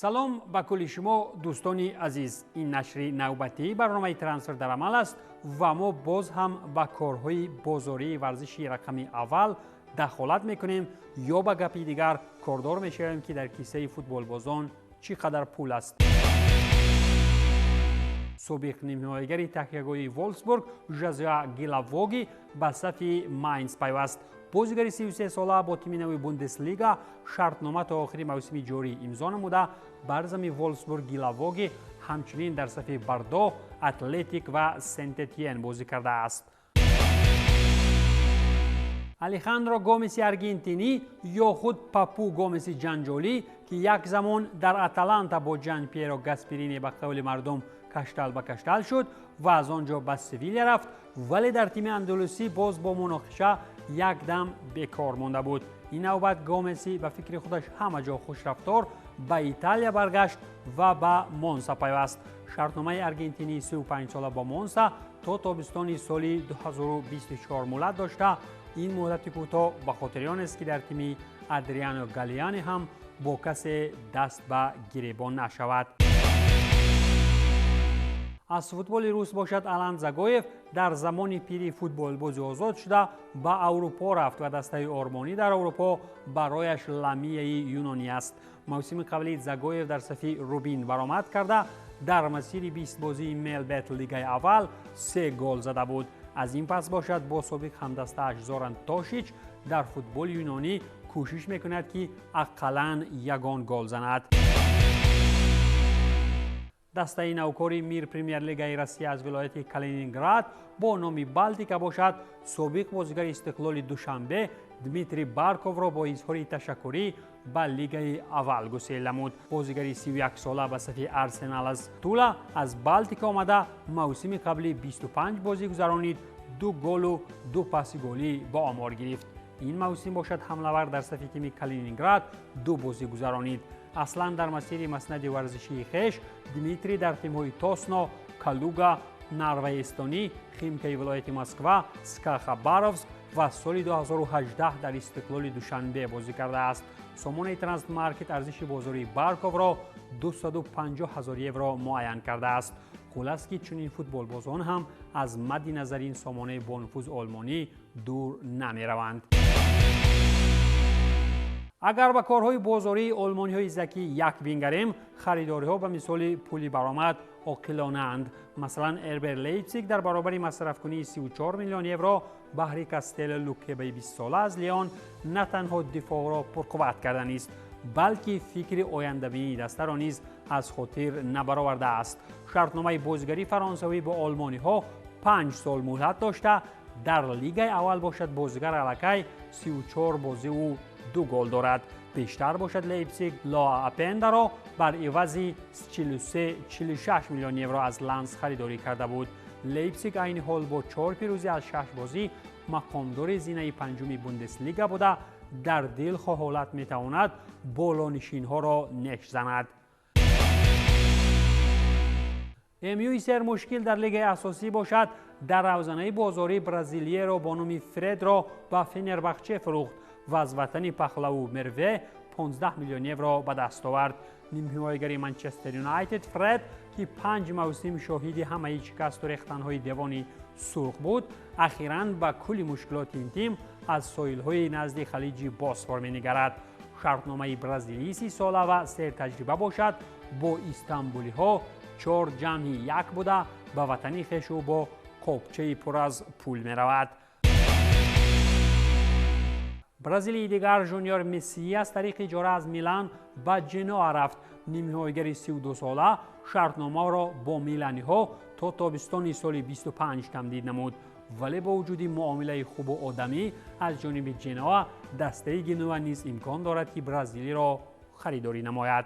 سلام با کل شما دوستان عزیز. این نشر نوبتی برنامه ترانسفر در عمل است و ما باز هم با کارهای بازاری ورزشی رقم اول دخالت میکنیم یا با گپی دیگر کاردار میشویم که در کیسه فوتبال بازان چقدر پول است. سابق نیمه‌نهاییگر تکیه‌گاه وولفسبورگ ژوزه گیلاووگی به صف ماینز پیوست. بازیگر 33 ساله با تیم نوی بوندسلیگا شرطنامه تا آخر موسم جاری امضا نموده. بر زمین وولفسبورگ گیلاووگی همچنین در صف بردو، اتلتیک و سنت اتین بازی کرده است. الیخاندرو گومز ارگنتینی یا خود پاپو گومز جنجالی که یک زمان در اتلانتا با جان پیرو گاسپرینی به قول مردم کشتال به کشتال شد و از آنجا به سویل رفت، ولی در تیم اندلوسی باز با مناقشه یک دم بیکار مانده بود. این نوبت گومزی به فکر خودش همه جا خوش رفتار به ایتالیا برگشت و به مونسا پیوست. شرطنامه ارگنتینی 35 ساله با مونسا تا تابستان سال 2024 مهلت داشته. این مهلت کوتاه به خاطر آن است که در تیم ادریانو گالیانی هم با کسی دست به گریبان نشود. از فوتبال روس باشد آلان زاگویف در زمان پیری فوتبال بازی آزاد شده به اروپا رفت و دسته آرمانی در اروپا برایش لمیه یونانی است. موسم قبلی زاگویف در صف روبین برآمد کرده در مسیر 20 بازی ملبت لیگ اول 3 گل زده بود. از این پس باشد با سابق همدسته‌اش زوران توشیچ در فوتبال یونانی کوشش میکند که اقلاً یگان گل زند. دسته نوکاری میر پریمیر لیگ روسیه از ولایت کالینینگراد با نام بالتیکا باشد سابق بازیگر استقلال دوشنبه دمیتری بارکوف را با اظهار تشکری به لیگ اول گسیل نمود. بازیگر 31 ساله به صف آرسنال از تولا از بالتیکا آمده موسم قبلی 25 بازی گذرانید، 2 گل و 2 پاس گلی با آمار گرفت. این موسم باشد حمله‌ور در صف تیم کالینینگراد 2 بازی گذرانید. اصلا در مسیر مسند ورزشی خیش دمیتری در تیم‌های توسنو، کالوگا، نروژ استونی، خیمکی ولایت مسکو، سکا خباروفسک و سال 2018 در استقلال دوشنبه بازی کرده است. سامانه ترانسفر مارکت ارزش بازاری بارکوف را 250,000 یورو معین کرده است. خلاص که چنین فوتبال بازان هم از مد نظر این سامانه با نفوذ آلمانی دور نمی روند. اگر به کارهای بازاری آلمانی‌های ذکی یک بینگریم، خریداری‌ها به مثال پولی برآمد عاقلانه اند. مثلا اربر لیپزیگ در برابر مصرف کنی 34 میلیون یورو بهره کاستل لوکه به 20 ساله از لیون نه تنها دفاع را پرقوت کردن است، بلکه فکر آینده‌بینی دسته را نیز از خاطر نبرآورده است. شرطنامه بازیگری فرانسوی با آلمانی‌ها 5 سال مهلت داشته. در لیگ اول باشد بازیگر الکی 34 بازی و 2 گل دارد. بیشتر باشد لیپزیگ لا اپندا را بر عوض 43-46 میلیون یورو از لنز خریداری کرده بود. لیپزیگ این حال با 4 پیروزی از 6 بازی مقامدار زینه پنجم بوندسلیگا بوده. در دلخواه حالت میتواند بالانشین‌ها را نش زند. امیوی سر مشکل در لیگ اساسی باشد در روزنه بازاری برزیلی را با نام فرد را به فنربخچه فروخت و از وطن پخلاو مروه 15 میلیون یورو به دست آورد. نیمه‌نهاییگر منچستر یونایتد فرد که 5 موسم شاهد همه شکست و ریختن‌های دیوانی سرخ بود، اخیراً با کلی مشکلات این تیم از ساحل‌های نزد خلیج بوسفور می‌نگرد. شرطنامه برزیلی 30 ساله و سر تجربه باشد با استانبولی‌ها 4 جمع 1 بوده به وطن خویش و با قابچه پر از پول می‌رود. برزیلی دیگر جونیور مسی از طریق اجاره از میلان به جنوا رفت. نیمه‌نهاییگر 32 ساله شرطنامه را با میلانی‌ها تا تابستان سال 25 تمدید نمود، ولی با وجود معامله خوب و آدمی از جانب جنوا دسته گنوا نیز امکان دارد که برزیلی را خریداری نماید.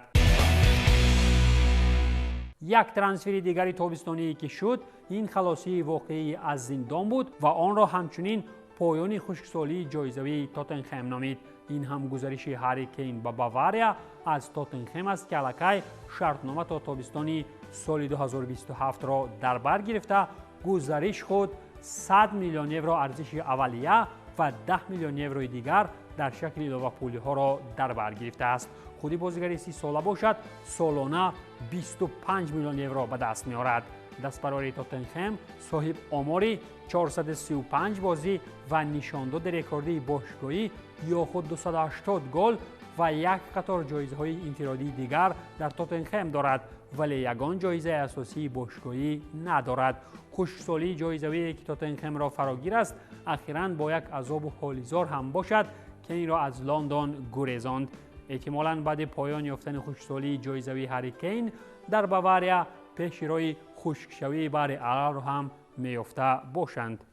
یک ترانسفر دیگری تابستانی که شد این خلاصی واقعی از زندان بود و آن را همچنین پایان خشکسالی جایزوی تاتنخم نامید. این هم گزارش هری کین با باواریا از تاتنخم است که الکی شرطنامه تا تابستان سال 2027 را در بر گرفته. گزارش خود 100 میلیون یورو ارزش اولیه و 10 میلیون یورو دیگر در شکل لیورپولی ها را در بر گرفته است. خودی بازیگر 30 ساله باشد سالانه 25 میلیون یورو به دست می‌آورد. دستپروری تاتنهام صاحب آماری 435 بازی و نشان داد رکوردی باشگاهی یا خود 280 گل و یک قطار جایزه‌های انفرادی دیگر در تاتنهام دارد، ولی یگان جایزه اساسی باشگاهی ندارد. خشکسالی جایزه‌ای که تاتنهام را فراگیر است اخیراً با یک عذاب و حالی‌زار هم باشد که این را از لندن گریزاند. احتمالاً بعد پایان یافتن خشکسالی جایزه‌ای هری کین در باواریا پیش روی خشکشوی بر عقل هم می‌یافته باشند.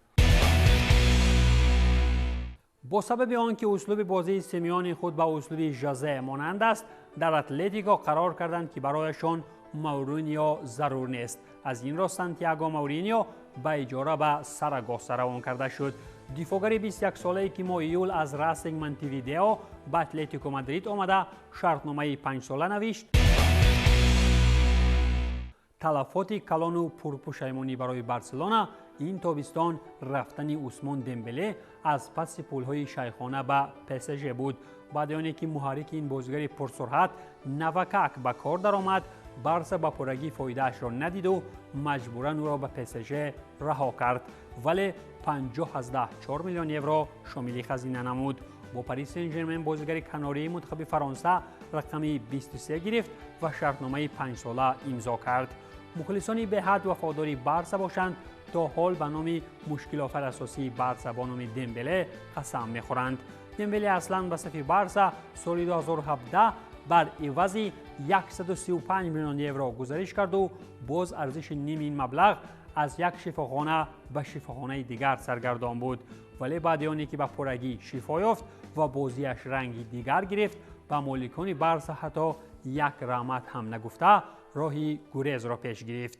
با سبب آنکه اسلوب بازی سیمیون خود با اسلوب ژوزه مانند است، در اتلتیکو قرار کردند که برایشان مورینیو ضرور نیست. از این را سانتیاگو مورینیو به اجاره به ساراگوسا روان کرده شد. دفاعگر 21 ساله‌ای که ماه ایول از راسینگ مونته‌ویدئو به اتلتیکو مادرید آمده شرطنامه 5 ساله نوشت. تلفات کلان و پرپشیمانی برای بارسلونا این تابستان رفتن عثمان دمبله از پس پولهای شیخانه به PSG بود. بعد از اینکه محرک این بازیگر پرسرعت نوکاک به کار درآمد، بارسا با پرگی فایده‌اش را ندید و مجبوراً او را به PSG رها کرد، ولی 50.4 میلیون یورو شامل خزینه نمود. با پاریس سن ژرمن بازیگر کناری منتخب فرانسه رقم 23 گرفت و شرطنامه 5 ساله امضا کرد. مخلصانی به حد وفاداری بارسا باشند تا حال به نام مشکل آفر اساسی بارسا با نام دمبله قسم میخورند. دمبله اصلا به صف بارسا سال 2017 بر عوض 135 میلیون یورو گزارش کرد و باز ارزش نیم این مبلغ از یک شفاخانه به شفاخانه دیگر سرگردان بود، ولی بعد از آنکه به پرگی شفا یافت و بازیش رنگی دیگر گرفت، به مالکان بارسا حتی یک رحمت هم نگفته راهی گریز را پیش گرفت.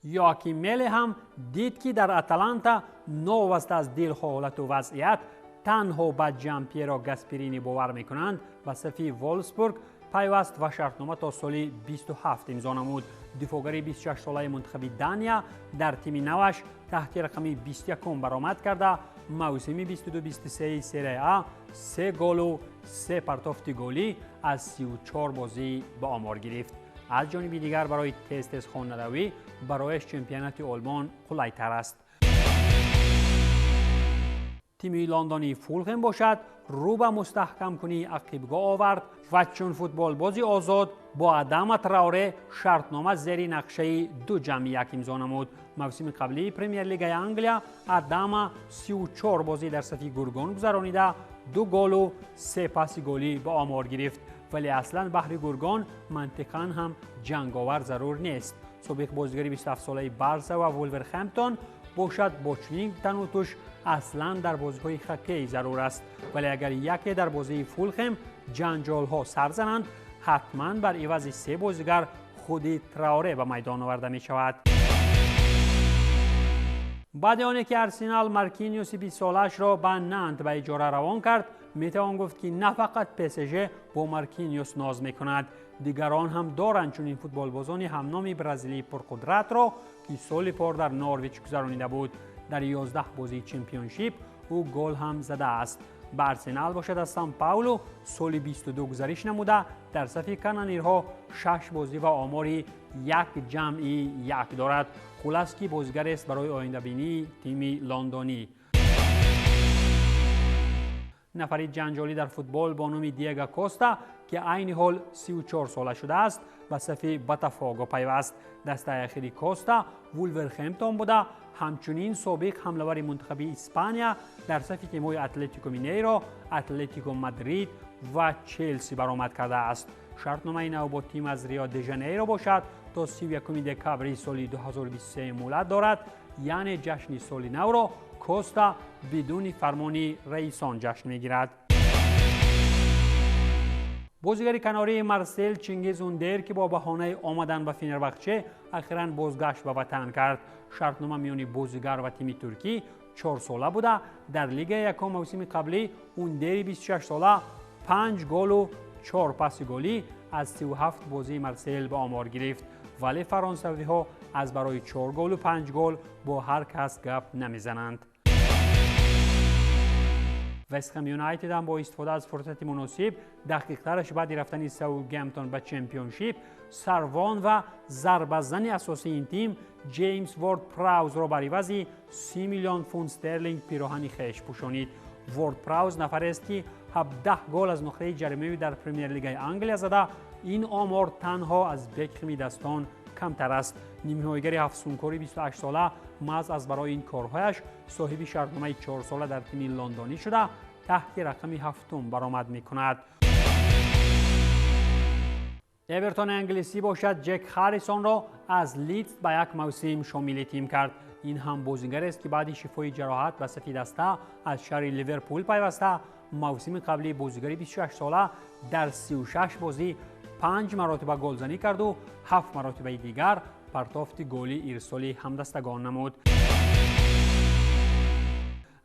یواکیم میلی هم دید که در اتلانتا نووسط از دلخواه حالت و وضعیت تنها به جامپیرو گاسپرینی باور میکنند به صف وولفسبورگ پیوست و شرطنامه تا سال 27 امضا نمود. دفاعگر 26 ساله منتخب دانیا در تیم نوش تحت رقم 21 برآمد کرده موسم 22-23 سری آ 3 گل و 3 پرتافت گلی از 34 بازی به آمار گرفت. از جانب دیگر برای تست خانه‌روی برایش چمپیونات آلمان قلی‌تر است. تیم لندنی فولهام باشد رو به مستحکم کنی عقیبگاه آورد و چون فوتبال بازی آزاد با آداما تراوره شرطنامه زیر نقشه 2 جمع 1 امضا نمود. موسم قبلی پرمیر لیگ انگلیا آداما 34 بازی در صف گورگان گذرانیده 2 گل و 3 پاس گلی به آمار گرفت، ولی اصلا بحر گورگان منطقاً هم جنگاور ضرور نیست. سابق بازیگر 27 ساله بارسا و وولورهمپتون باشد با چنین تنوتش اصلا در بازی‌های هاکی ضرور است، ولی اگر یکی در بازی فولهام جنجال ها سر زنند حتما بر عوض 3 بازیگر خودی تراوره به میدان آورده می شود. بعد آنکه ارسنال مارکینیوس 20 سالش را به نانت به اجاره روان کرد، میتوان گفت که نه فقط PSG با مارکینیوس ناز میکند، دیگران هم دارند چون این فوتبال بازان همنام برزیلی پرقدرت را که سال پار در نارویچ گذرانیده بود. در 11 بازی چمپیونشیپ او گل هم زده است. به ارسنال باشد از سان پائولو سال 22 گزارش نموده در صف کانونیرها 6 بازی و آماری 1 جمع 1 دارد. خلاص که بازیگر است برای آینده بینی تیم لندنی. نفری جنجالی در فوتبال با نام دیگو کوستا که عین حال 34 ساله شده است به صف باتافاگو پیوست. دسته اخیری کوستا وولورهمپتون بوده، همچنین سابق حمله‌ور منتخب اسپانیا در صف تیم‌های اتلتیکو مینیرو، اتلتیکو مادرید و چلسی برآمد کرده است. شرطنامه نو با تیم از ریو دی ژانیرو باشد تا 31 دکامبر سال 2023 مولد دارد، یعنی جشن سال نو را کوستا بدون فرمان رئیسان جشن میگیرد. بازیگر کناری مارسل چنگیز اوندر که با بهانه آمدن به فنربخچه اخیراً بازگشت به وطن کرد. شرطنامه میان بازیگر و تیم ترکی 4 ساله بوده. در لیگ یکم موسم قبلی اوندر 26 ساله 5 گل و 4 پاس گلی از 37 بازی مارسل به آمار گرفت، ولی فرانسوی ها از برای 4 گل و 5 گل با هر کس گپ نمیزنند. وستهم یونایتد هم با استفاده از فرصت مناسب دقیق‌ترش بعد رفتن ساوثگمپتون به چمپیونشیپ سروان و ضربه‌زن اساسی این تیم جیمز وارد پراوز را بر عوض 30 میلیون پوند استرلینگ پیراهن خویش پوشانید. وارد پراوز نفر است که 17 گل از نقطه جریمه در پرمیر لیگ انگلیس زده. این آمار تنها از بکهام دستان کمتر است. نیمه‌هایگر افسونکاری 28 ساله محض از برای این کارهایش صاحب شرطنامه 4 ساله در تیم لندنی شده تحت رقم 7 برآمد می‌کند. اورتون انگلیسی باشد جک هاریسون را از لیدز به یک موسم شامل تیم کرد. این هم بازیگر است که بعد شفای جراحت به سطح دسته از شهر لیورپول پیوسته. موسم قبلی بازیگر 26 ساله در 36 بازی 5 مرتبه گلزنی کرد و 7 مرتبه دیگر پرتافت گلی ارسالی همدستگان نمود.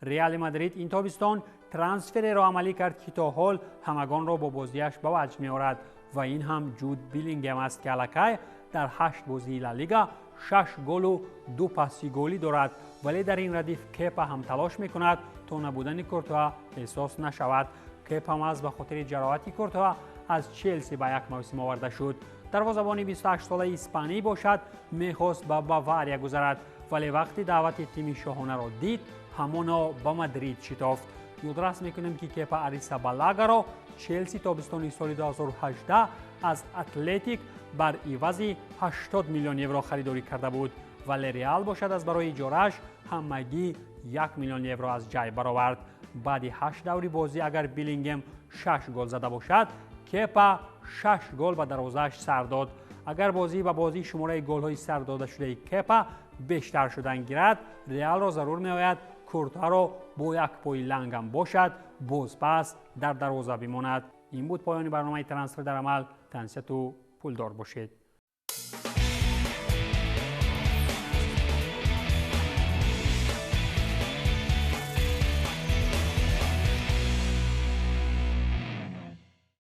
ریال مادرید این تابستان ترانسفر را عملی کرد که تا حال همگان را با بازیش به وجه می‌آورد و این هم جود بیلینگهم است که الکی در 8 بازی لالیگا 6 گل و 2 پاس گلی دارد، ولی در این ردیف کیپا هم تلاش می‌کند تا نبودن کورتوا احساس نشود. کیپا هم از به خاطر جراحت کورتوا از چلسی به یک موسم آورده شد. دروازه‌بان 28 ساله اسپانی باشد می‌خواست به باواریا گذرد، ولی وقتی دعوت تیم شاهانه را دید همانا به مادرید شتافت. یادداشت می‌کنیم که کیپا اریزابالاگا را چلسی تابستان سال 2018 از اتلتیک بر عوض 80 میلیون یورو خریداری کرده بود، ولی ریال باشد از برای اجاره‌اش همگی 1 میلیون یورو از جای برآورد. بعد 8 دوری بازی اگر بیلینگهم 6 گل زده باشد، کیپا 6 گل به دروازه‌اش سر داد. اگر بازی به بازی شماره گل‌های سر داده شده کیپا بیشتر شدن گیرد، ریال را ضرور می‌آید کورتوا را با یک پای لنگم باشد باز پس در دروازه بماند. این بود پایان برنامه ترانسفر در عمل. تنسیت و پولدار باشید.